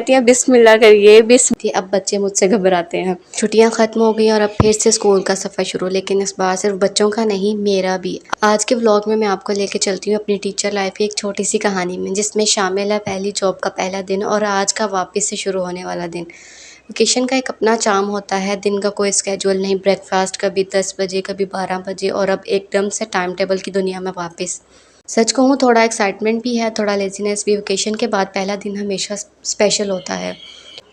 कहती हैं बिस्मिल्लाह करिए बिस्मिल्लाह। अब बच्चे मुझसे घबराते हैं। छुट्टियां खत्म हो गई और अब फिर से स्कूल का सफ़र शुरू, लेकिन इस बार सिर्फ बच्चों का नहीं, मेरा भी। आज के व्लॉग में मैं आपको लेके चलती हूँ अपनी टीचर लाइफ की एक छोटी सी कहानी में, जिसमें शामिल है पहली जॉब का पहला दिन और आज का वापस से शुरू होने वाला दिन। वेकेशन का एक अपना चार्म होता है, दिन का कोई स्केड्यूल नहीं, ब्रेकफास्ट कभी 10 बजे कभी 12 बजे और अब एकदम से टाइम टेबल की दुनिया में वापस। सच कहूँ थोड़ा एक्साइटमेंट भी है, थोड़ा लेजीनेस भी। वेकेशन के बाद पहला दिन हमेशा स्पेशल होता है।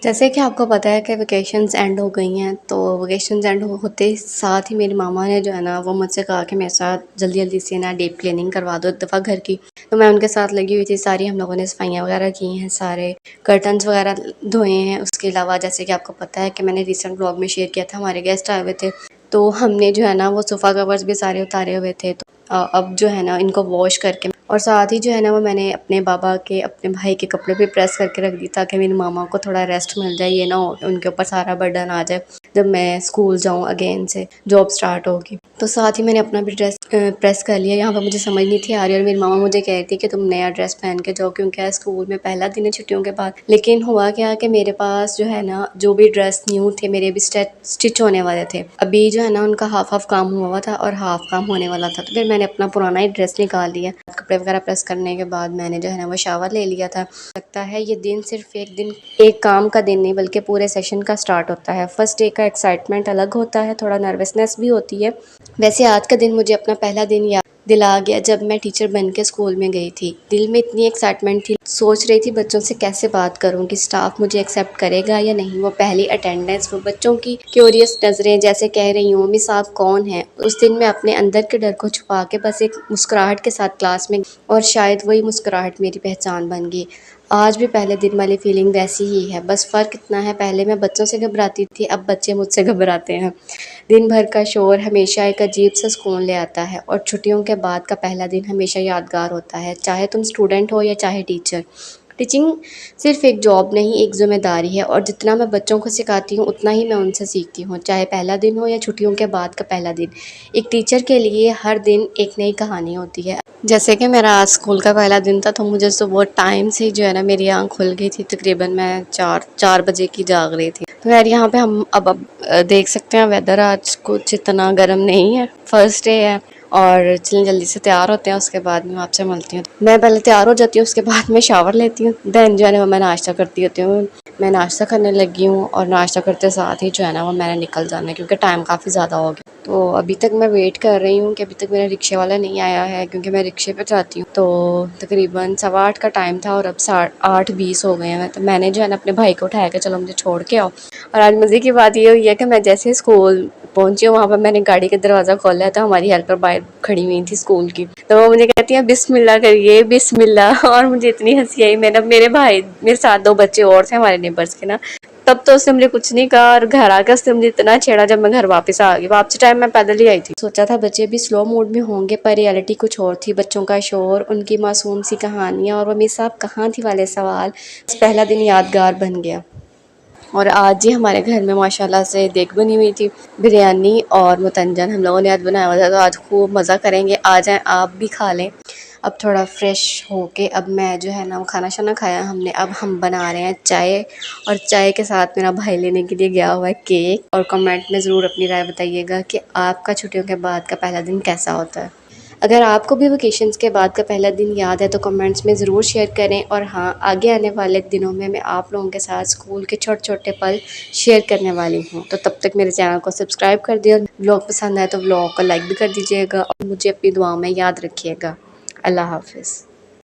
जैसे कि आपको पता है कि वेकेशंस एंड हो गई हैं, तो वेकेशंस एंड होते साथ ही मेरी मामा ने जो है ना वो मुझसे कहा कि मेरे साथ जल्दी जल्दी से ना डीप क्लीनिंग करवा दो एक दफ़ा घर की। तो मैं उनके साथ लगी हुई थी सारी। हम लोगों ने सफाइयाँ वगैरह की हैं, सारे कर्टन्स वगैरह धोए हैं। उसके अलावा जैसे कि आपको पता है कि मैंने रिसेंट ब्लॉग में शेयर किया था, हमारे गेस्ट आए हुए थे, तो हमने जो है ना वो सोफ़ा कवर्स भी सारे उतारे हुए थे। तो अब जो है ना इनको वॉश करके और साथ ही जो है ना वो मैंने अपने बाबा के अपने भाई के कपड़े भी प्रेस करके रख दी, ताकि मेरी मामा को थोड़ा रेस्ट मिल जाए। ये ना हो कि उनके ऊपर सारा बर्डन आ जाए जब मैं स्कूल जाऊँ, अगेन से जॉब स्टार्ट होगी। तो साथ ही मैंने अपना भी ड्रेस प्रेस कर लिया। यहाँ पर मुझे समझ नहीं थी आ रही और मेरी मामा मुझे कह रही थी कि तुम नया ड्रेस पहन के जाओ, क्योंकि स्कूल में पहला दिन है छुट्टियों के बाद। लेकिन हुआ क्या कि मेरे पास जो है ना जो भी ड्रेस न्यू थे मेरे भी स्टिच होने वाले थे। अभी जो है ना उनका हाफ काम हुआ था और हाफ काम होने वाला था, तो फिर मैंने अपना पुराना ही ड्रेस निकाल लिया। कपड़े वगैरह प्रेस करने के बाद मैंने जो है ना वो शावर ले लिया था। लगता है ये दिन सिर्फ एक काम का दिन नहीं बल्कि पूरे सेशन का स्टार्ट होता है। फर्स्ट डे का एक्साइटमेंट अलग होता है, थोड़ा नर्वसनेस भी होती है। वैसे आज का दिन मुझे अपना पहला दिन याद दिला गया जब मैं टीचर बन के स्कूल में गई थी। दिल में इतनी एक्साइटमेंट थी, सोच रही थी बच्चों से कैसे बात करूं कि स्टाफ मुझे एक्सेप्ट करेगा या नहीं। वो पहली अटेंडेंस, वो बच्चों की क्यूरियस नज़रें जैसे कह रही हूँ मिस आप कौन हैं। उस दिन मैं अपने अंदर के डर को छुपा के बस एक मुस्कुराहट के साथ क्लास में, और शायद वही मुस्कुराहट मेरी पहचान बन गई। आज भी पहले दिन वाली फीलिंग वैसी ही है, बस फ़र्क इतना है पहले मैं बच्चों से घबराती थी, अब बच्चे मुझसे घबराते हैं। दिन भर का शोर हमेशा एक अजीब सा सुकून ले आता है और छुट्टियों के बाद का पहला दिन हमेशा यादगार होता है, चाहे तुम स्टूडेंट हो या चाहे टीचर। टीचिंग सिर्फ एक जॉब नहीं, एक ज़िम्मेदारी है, और जितना मैं बच्चों को सिखाती हूँ उतना ही मैं उनसे सीखती हूँ, चाहे पहला दिन हो या छुट्टियों के बाद का पहला दिन। एक टीचर के लिए हर दिन एक नई कहानी होती है। जैसे कि मेरा आज स्कूल का पहला दिन था, तो मुझे सुबह टाइम से ही जो है ना मेरी आँख खुल गई थी। तकरीबन मैं 4 बजे की जाग रही थी। तो यार यहाँ पे हम अब देख सकते हैं वेदर आज कुछ इतना गर्म नहीं है, फर्स्ट डे है। और चलिए जल्दी से तैयार होते हैं, उसके बाद मैं आपसे मिलती हूँ। मैं पहले तैयार हो जाती हूँ, उसके बाद मैं शावर लेती हूँ, देन जो है ना मैं नाश्ता करती होती हूँ। मैं नाश्ता करने लगी हूँ और नाश्ता करते साथ ही जो है ना वो मैंने निकल जाना है, क्योंकि टाइम काफ़ी ज़्यादा हो गया। तो अभी तक मैं वेट कर रही हूँ कि अभी तक मेरा रिक्शे वाला नहीं आया है, क्योंकि मैं रिक्शे पे जाती हूँ। तो तकरीबन 8:15 का टाइम था और अब 8:20 हो गए हैं। तो मैंने जो है ना अपने भाई को उठाया कि चलो मुझे छोड़ के आओ। और आज मज़े की बात ये हुई है कि मैं जैसे स्कूल पहुंची हूँ, वहाँ पर मैंने गाड़ी का दरवाज़ा खोला था, हमारी हेल्पर बाहर खड़ी हुई थी स्कूल की। तो वो मुझे कहती है बिस्मिल्लाह करिए बिस्मिल्लाह, और मुझे इतनी हंसी आई। मेरे भाई मेरे साथ 2 बच्चे और थे हमारे नेबर्स के ना, तब तो उसने मुझे कुछ नहीं कहा, और घर आकर उसने मुझे इतना छेड़ा जब मैं घर वापस आ गई। वापसी टाइम मैं पैदल ही आई थी। सोचा था बच्चे भी स्लो मूड में होंगे, पर रियलिटी कुछ और थी। बच्चों का शोर, उनकी मासूम सी कहानियाँ और वो मिस आप कहाँ थी वाले सवाल। पहला दिन यादगार बन गया। और आज ही हमारे घर में माशाल्लाह से देग बनी हुई थी, बिरयानी और मुतंजन हम लोगों ने आज बनाया हुआ था। तो आज खूब मज़ा करेंगे, आ जाएं आप भी खा लें। अब थोड़ा फ्रेश होके अब मैं जो है ना वो खाना शाना खाया हमने, अब हम बना रहे हैं चाय। और चाय के साथ मेरा भाई लेने के लिए गया हुआ है केक। और कमेंट में ज़रूर अपनी राय बताइएगा कि आपका छुट्टियों के बाद का पहला दिन कैसा होता है। अगर आपको भी वेकेशंस के बाद का पहला दिन याद है तो कमेंट्स में ज़रूर शेयर करें। और हाँ, आगे आने वाले दिनों में मैं आप लोगों के साथ स्कूल के छोटे छोटे पल शेयर करने वाली हूँ। तो तब तक मेरे चैनल को सब्सक्राइब कर दिए, और ब्लॉग पसंद आए तो ब्लॉग को लाइक भी कर दीजिएगा, और मुझे अपनी दुआओं में याद रखिएगा। अल्लाह हाफिज़।